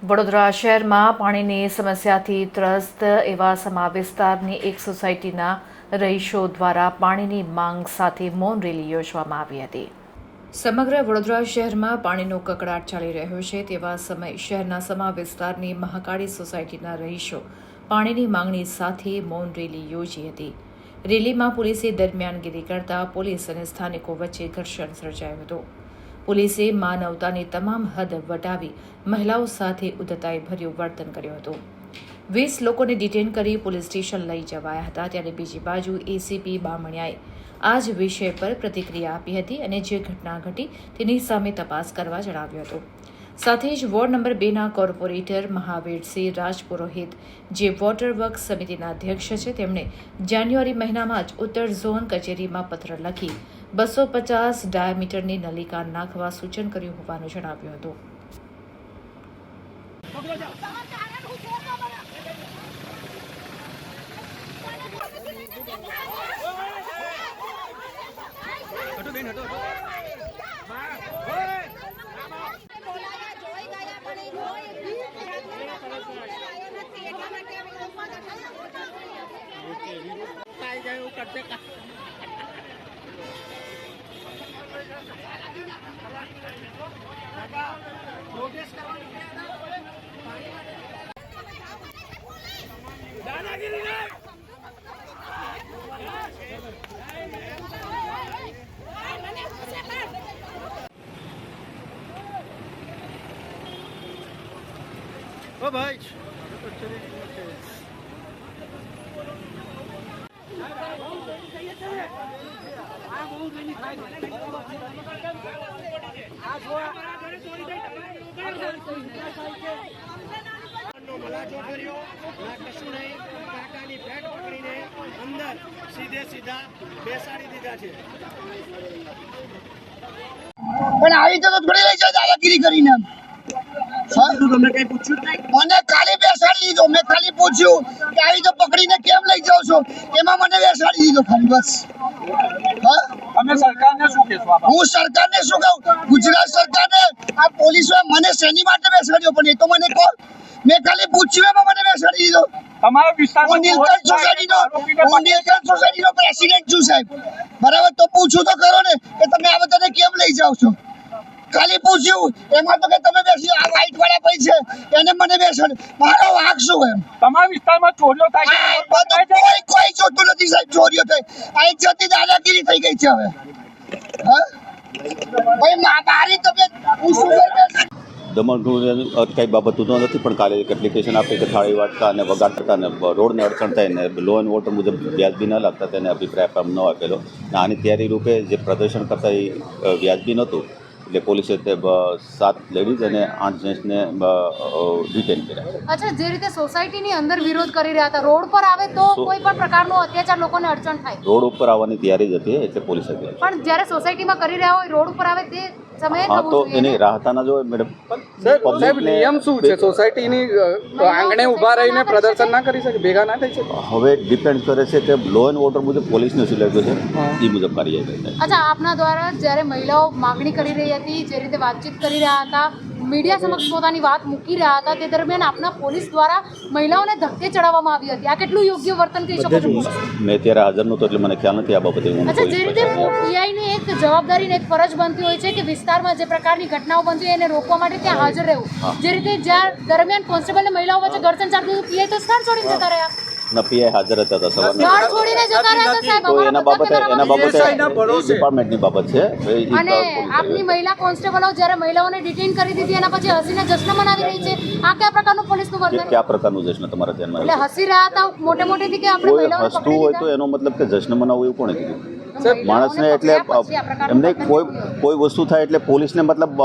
વડોદરા શહેરમાં પાણીની સમસ્યાથી ત્રસ્ત એવા સમા વિસ્તારની એક સોસાયટીના રહીશો દ્વારા પાણીની માંગ સાથે મૌન રેલી યોજવામાં આવી હતી। સમગ્ર વડોદરા શહેરમાં પાણીનો કકળાટ ચાલી રહ્યો છે તેવા સમયે શહેરના સમા વિસ્તારની મહાકાળી સોસાયટીના રહીશો પાણીની માંગણી સાથે મૌન રેલી યોજી હતી। રેલીમાં પોલીસે દરમિયાનગીરી કરતા પોલીસ અને સ્થાનિકો વચ્ચે ઘર્ષણ સર્જાયું હતું। પોલીસે માનવતાની તમામ હદ વટાવી મહિલાઓ સાથે ઉદ્ધતાઈભર્યું વર્તન કર્યું હતું। 20 લોકોને ડિટેન કરી પોલીસ સ્ટેશન લઈ જવાયા હતા। ત્યારે બીજી બાજુ એસીપી બામણિયાએ આ જ વિષય પર પ્રતિક્રિયા આપી હતી અને જે ઘટના ઘટી તેની સામે તપાસ કરવા જણાવ્યું હતું। સાથે જ વોર્ડ નંબર 2ના કોર્પોરેટર મહાવીરસિંહ રાજપુરોહિત જે વોટર વર્ક્સ સમિતિના અધ્યક્ષ છે તેમણે જાન્યુઆરી મહિનામાં જ ઉત્તર ઝોન કચેરીમાં પત્ર લખી 250 ડાયામીટરની નલિકા નાખવા સૂચન કર્યું હોવાનું જણાવ્યું હતું। ओ भाई अंदर सीधे सीधा बेसाड़ी दीधा छे પણ આવી તો થોડી લઈ જાય દાદાગીરી કરીને। તમને કઈ પૂછ્યું નહીં? મને ખાલી બેસાડી દીધો। મેં ખાલી પૂછ્યું કે આવી તો પકડીને કેમ લઈ જાવ છો, એમાં મને બેસાડી દીધો ખાલી બસ। અમે સરકારને શું કહેશું? હું સરકારને શું કહું? ગુજરાત સરકારને આ પોલીસોએ મને શેની માટે બેસાડ્યો પણ એ તો મને કહો। મેં ખાલી પૂછ્યું એમાં મને બેસાડી દીધો। તમારા વિસ્તારમાં હું નીલકંઠ સોસાયટીનો પ્રેસિડેન્ટ છું સાહેબ, બરાબર? તો પૂછું તો ખરો ને કે તમે આ બધાને કેમ લઈ જાવ છો। ખાલી પૂછ્યું એમાં તો કે તમે બેસી આ વ્હાઈટ વાળા ભાઈ છે એને મને બેસાડ, મારો વાંક શું એમ? તમારા વિસ્તારમાં ચોરીઓ થાય છે? કોઈ જોતું નથી સાહેબ, ચોરીઓ થઈ આ એક જાતની દાદાગીરી થઈ ગઈ છે હવે। ભાઈ મારી તબિયત હું શું કરું? દમણનું કઈ બાબતનું તો નથી, પણ કાલે એક એપ્લિકેશન આપી કે થાળી વાટતા અને વગાડતા અને રોડને અડચણ થાય ને લો એન્ડ ઓર્ડર મુજબ વ્યાજબી ન લાગતા તેને અભિપ્રાય આપવામાં ન આપેલો અને આની તૈયારી રૂપે જે પ્રદર્શન કરતા એ વ્યાજબી નહોતું એટલે પોલીસે તે 7 લેડીઝ અને 8 જેન્ટ્સને ડિટેન કર્યા। અચ્છા, જે રીતે સોસાયટીની અંદર વિરોધ કરી રહ્યા હતા, રોડ પર આવે તો કોઈ પણ પ્રકારનો અત્યાચાર લોકોને અડચણ થાય, રોડ ઉપર આવવાની તૈયારી જ હતી એટલે પોલીસે કર્યા। પણ જ્યારે સોસાયટીમાં કરી રહ્યા હોય રોડ ઉપર આવે તે સમયે હા તો એની રાહતા ના જોઈએ મેડમ। સાહેબ નિયમ શું છે? સોસાયટીની આંગણે ઊભા રહીને પ્રદર્શન ના કરી શકે, ભેગા ના થઈ શકે? હવે ડિપેન્ડ કરે છે કે લો એન્ડ ઓર્ડર મુજબ પોલીસને શું લાગ્યું છે એ મુજબ કાર્યવાહી થાય। અચ્છા, આપના દ્વારા જ્યારે મહિલાઓ માગણી કરી રહી હતી, જે રીતે વાતચીત કરી રહ્યા હતા, મીડિયા સમક્ષ પોતાની વાત મૂકી રહ્યા હતા, તે દરમિયાન આપના પોલીસ દ્વારા મહિલાઓને ધક્કે ચડાવવામાં આવી હતી, આ કેટલું યોગ્ય વર્તન કહી શકો છો? મેં ત્યારે હાજર નહોતો એટલે મને ખ્યાલ નથી આ બાબતે। અચ્છા, જે રીતે પીઆઈની એક જવાબદારી ને એક ફરજ બનતી હોય છે કે વિસ્તારમાં જે પ્રકારની ઘટનાઓ બનતી હોય એને રોકવા માટે ત્યાં હાજર રહેવું, જે રીતે જ્યાં દરમિયાન કોન્સ્ટેબલ અને મહિલાઓ વચ્ચે ઘર્ષણ ચાલતું હતું, પીઆઈ તો સ્થળ છોડીને જતા રહ્યા। ના પીઆઈ હાજર હતા સવારના, સ્થળ છોડીને જતા રહ્યા હતા સાહેબ, તો એના બાબતે ડિપાર્ટમેન્ટની બાબત છે। અને આપની મહિલા કોન્સ્ટેબલો જ્યારે મહિલાઓને ડિટેન કરી દીધી એના પછી હસીને જશ્ન મનાવી રહી છે, આ કયા પ્રકારનું પોલીસનું વર્તન? કયા પ્રકારનું જશ્ન તમારા ધ્યાનમાં? એટલે હસી રહ્યા હતા મોટે મોટેથી કે આપણે કોઈ મહિલાઓને હસતું હોય તો એનો મતલબ કે જશ્ન મનાવવું એવું કોણે કીધું? માણસને એટલે એમને કોઈ વસ્તુ થાય એટલે પોલીસને મતલબ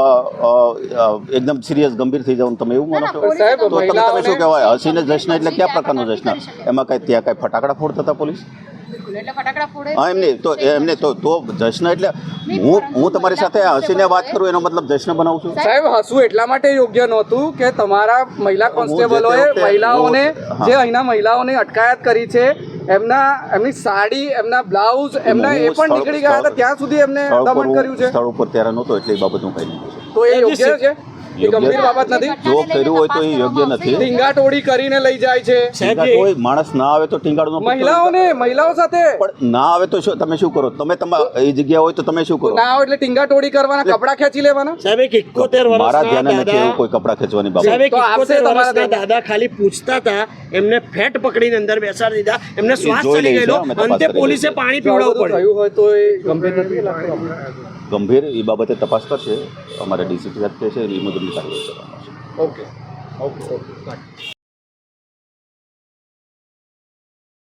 એકદમ સિરિયસ ગંભીર થઈ જવાનું તમે એવું માનો છો? તો તમે શું કહેવાય હસીને જશ્ન એટલે કયા પ્રકારનું જશ્ન? એમાં કઈ ત્યાં કઈ ફટાકડા ફોડતા હતા પોલીસ? હા એમને તો જશ્ન એટલે હું તમારી સાથે હસીને વાત કરું એનો મતલબ જશ્ન બનાવું છું? સાહેબ હસવું એટલા માટે યોગ્ય નહોતું કે તમારા મહિલા કોન્સ્ટેબલોએ મહિલાઓને જે અહીંના મહિલાઓને અટકાયત કરી છે એમની સાડી, એમના બ્લાઉઝ, એમના એ પણ નીકળી ગયા હતા, ત્યાં સુધી એમને દમન કર્યું છે। સ્થળ ઉપર ત્યારે નહોતો એટલે એ બાબત હું કઈ નહીં. તો એ યોગ્ય છે? એ ગંભીર બાબત નથી. જો કર્યું હોય તો એ યોગ્ય નથી. ટીંગાટોળી કરીને લઈ જાય છે. કોઈ માણસ ના આવે તો ટીંગાડનો મહિલાઓ સાથે પણ ના આવે તો તમે શું કરો? તમે એ જગ્યા હોય તો તમે શું કરો? ના આવે એટલે ટીંગાટોળી કરવાના, કપડા ખેંચી લેવાના. સાહેબ 71 મારા વર્ષના ધ્યાને નથી એવું દાદા, કોઈ કપડા ખેંચવાની બાબત. સાહેબ તો આપશે 71 તમારા વર્ષના દાદા ખાલી પૂછતા હતા, એમને ફેટ પકડીને અંદર બેસાડી દીધા, એમને શ્વાસ જોઈ ચડી લઈએ ગયેલો, છીએ, અમે તપાસ અંતે કરી પોલીસે લઈએ છીએ. પાણી પીવડાવવું પડ્યું. થયું હોય તો એ ગંભીર નથી લાગતું. ગંભીર એ બાબતે તપાસ કરશે અમારા ડીસીપી સાહેબ કહે છે એ મુજબની કાર્યવાહી કરવામાં આવશે. ઓકે.